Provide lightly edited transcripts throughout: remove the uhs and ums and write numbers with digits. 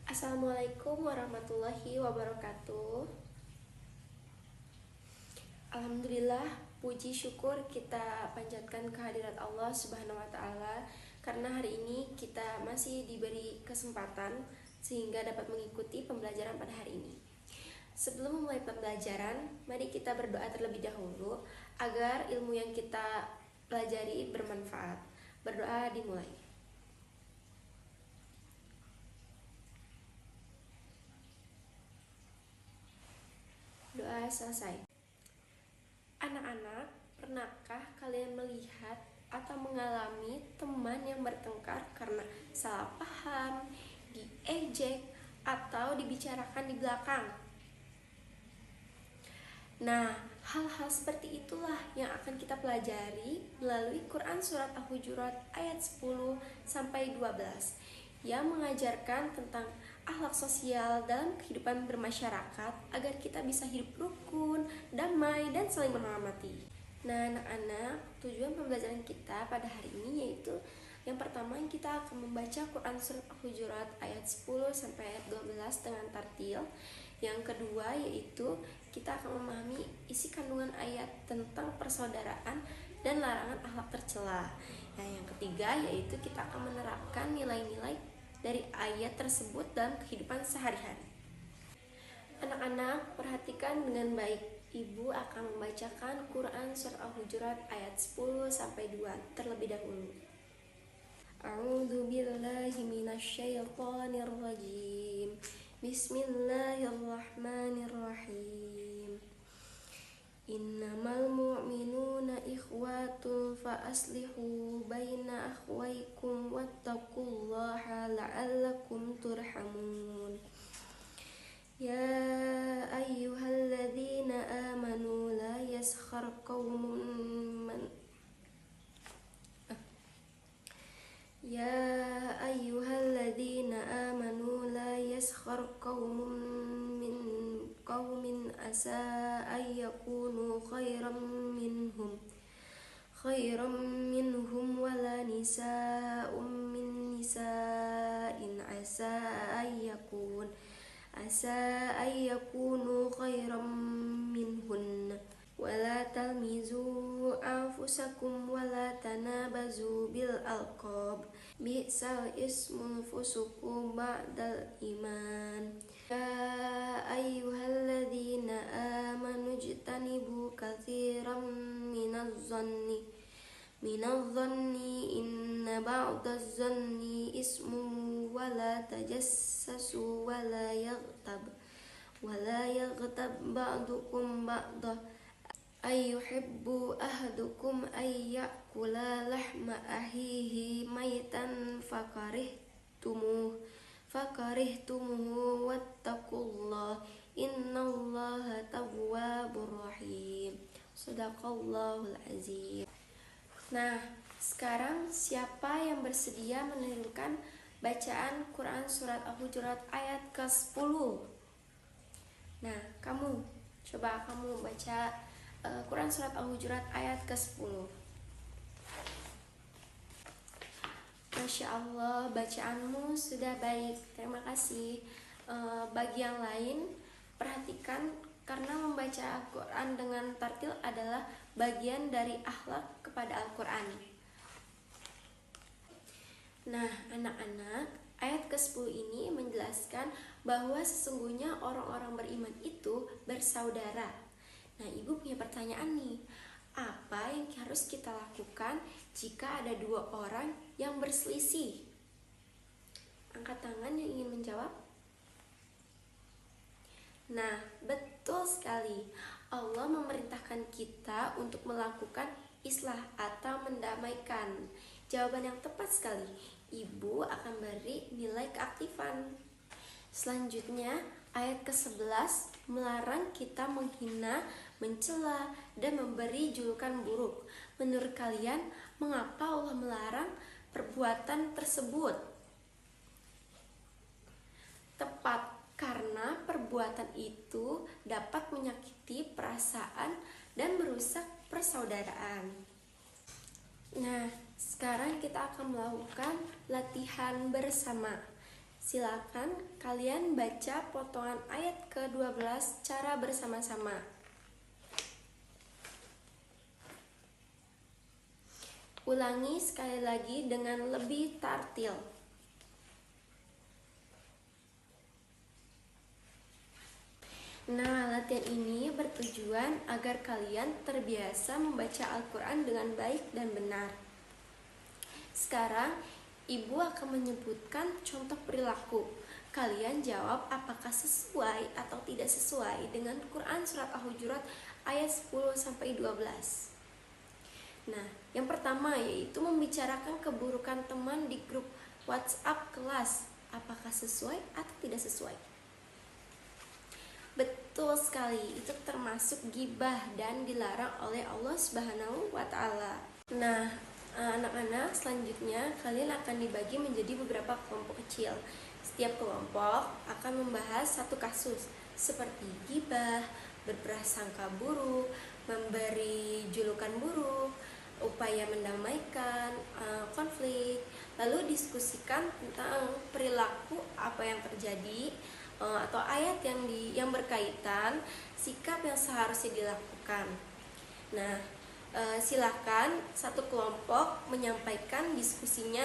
Assalamualaikum warahmatullahi wabarakatuh. Alhamdulillah, puji syukur kita panjatkan kehadirat Allah Subhanahu wa Ta'ala, karena hari ini kita masih diberi kesempatan sehingga dapat mengikuti pembelajaran pada hari ini. Sebelum memulai pembelajaran, mari kita berdoa terlebih dahulu agar ilmu yang kita pelajari bermanfaat. Berdoa dimulai. Doa selesai. Anak-anak, pernahkah kalian melihat atau mengalami teman yang bertengkar karena salah paham, diejek, atau dibicarakan di belakang? Nah, hal-hal seperti itulah yang akan kita pelajari melalui Quran Surat Al-Hujurat ayat 10-12 yang mengajarkan tentang akhlak sosial dalam kehidupan bermasyarakat agar kita bisa hidup rukun, damai, dan saling menghormati. Nah, anak-anak, tujuan pembelajaran kita pada hari ini yaitu yang pertama, kita akan membaca Quran Surat Al-Hujurat ayat 10-12 dengan tartil. Yang kedua yaitu kita akan memahami isi kandungan ayat tentang persaudaraan dan larangan akhlak tercela. Nah, yang ketiga yaitu kita akan menerapkan nilai-nilai dari ayat tersebut dalam kehidupan sehari-hari. Anak-anak, perhatikan dengan baik. Ibu akan membacakan Quran Surat Al-Hujurat ayat 10-2 terlebih dahulu. A'udzu billahi minasyaitonir rajim. Bismillahirrahmanirrahim. Innamal mu'minuna ikhwatun fa aslihu baina akhwaykum wattaqullaha la'allakum turhamun. Ya ayyuhalladzina amanu la yaskhar qaumun man Ya ayyuhalladzina amanu la yaskhar qaumun min qaumin asa ayyakunu khairam minhum wala nisa'um min nisa'in asa ayyakunu khairam minhunna wala talmizu anfusakum wala tanabazu bil alqab bi'sal ismul fusuqu ba'dal iman. Ya ayyuhalladzina amanu jtanibu katsiran minadh-dhanni inna ba'daz zanni ismun wala tajassasu wala yaghtab ba'dukum ba'dah ayyuhibbu ahadukum ayyakula lahma ahihi maitan fakarihtumuhu wattaqullah innallaha tawwabur rahim. Shadaqallahul azim. Nah, sekarang siapa yang bersedia menirukan bacaan Quran Surat Al-Hujurat ayat ke-10? Nah, kamu baca Quran Surat Al-Hujurat ayat ke-10. Masya Allah, bacaanmu sudah baik. Terima kasih. Bagi yang lain, perhatikan, karena membaca Al-Quran dengan tartil adalah bagian dari akhlak kepada Al-Quran. Nah, anak-anak, ayat ke-10 ini menjelaskan bahwa sesungguhnya orang-orang beriman itu bersaudara. Nah, ibu punya pertanyaan nih. Apa yang harus kita lakukan jika ada dua orang yang berselisih? Angkat tangan yang ingin menjawab. Nah, betul sekali. Allah memerintahkan kita untuk melakukan islah atau mendamaikan. Jawaban yang tepat sekali. Ibu akan beri nilai keaktifan. Selanjutnya, ayat ke-11 melarang kita menghina, mencela, dan memberi julukan buruk. Menurut kalian, mengapa Allah melarang perbuatan tersebut? Tepat, karena perbuatan itu dapat menyakiti perasaan dan merusak persaudaraan. Nah, sekarang kita akan melakukan latihan bersama. Silakan kalian baca potongan ayat ke-12 cara bersama-sama. Ulangi sekali lagi dengan lebih tartil. Nah, latihan ini bertujuan agar kalian terbiasa membaca Al-Quran dengan baik dan benar. Sekarang, Ibu akan menyebutkan contoh perilaku. Kalian jawab apakah sesuai atau tidak sesuai dengan Quran Surat Al-Hujurat ayat 10-12. Nah, yang pertama yaitu membicarakan keburukan teman di grup WhatsApp kelas. Apakah sesuai atau tidak sesuai? Betul sekali, itu termasuk gibah dan dilarang oleh Allah Subhanahu wa Ta'ala. Nah, anak-anak, selanjutnya kalian akan dibagi menjadi beberapa kelompok kecil. Setiap kelompok akan membahas satu kasus seperti gibah, berprasangka buruk, memberi julukan buruk, upaya mendamaikan konflik, lalu diskusikan tentang perilaku apa yang terjadi atau ayat yang berkaitan, sikap yang seharusnya dilakukan. Nah, silakan satu kelompok menyampaikan diskusinya.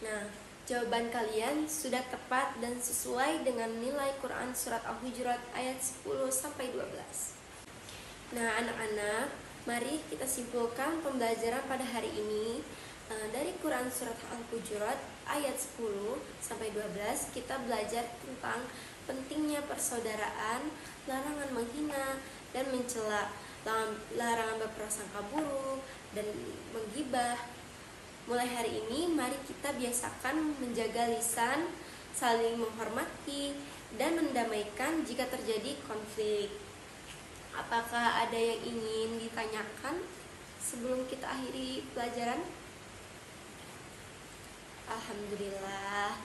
Nah, jawaban kalian sudah tepat dan sesuai dengan nilai Quran Surat Al-Hujurat ayat 10-12. Nah, anak-anak, mari kita simpulkan pembelajaran pada hari ini. Dari Quran Surat Al-Hujurat ayat 10-12 kita belajar tentang pentingnya persaudaraan, larangan menghina dan mencela, larangan berprasangka buruk dan menggibah. Mulai hari ini mari kita biasakan menjaga lisan, saling menghormati dan mendamaikan jika terjadi konflik. Apakah ada yang ingin ditanyakan sebelum kita akhiri pelajaran? Alhamdulillah,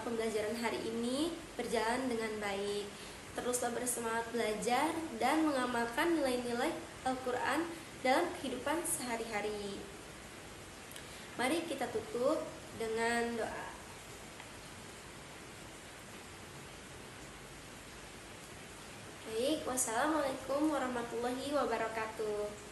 pembelajaran hari ini berjalan dengan baik. Teruslah bersemangat belajar dan mengamalkan nilai-nilai Al-Quran dalam kehidupan sehari-hari. Mari kita tutup dengan doa. Baik, wassalamualaikum warahmatullahi wabarakatuh.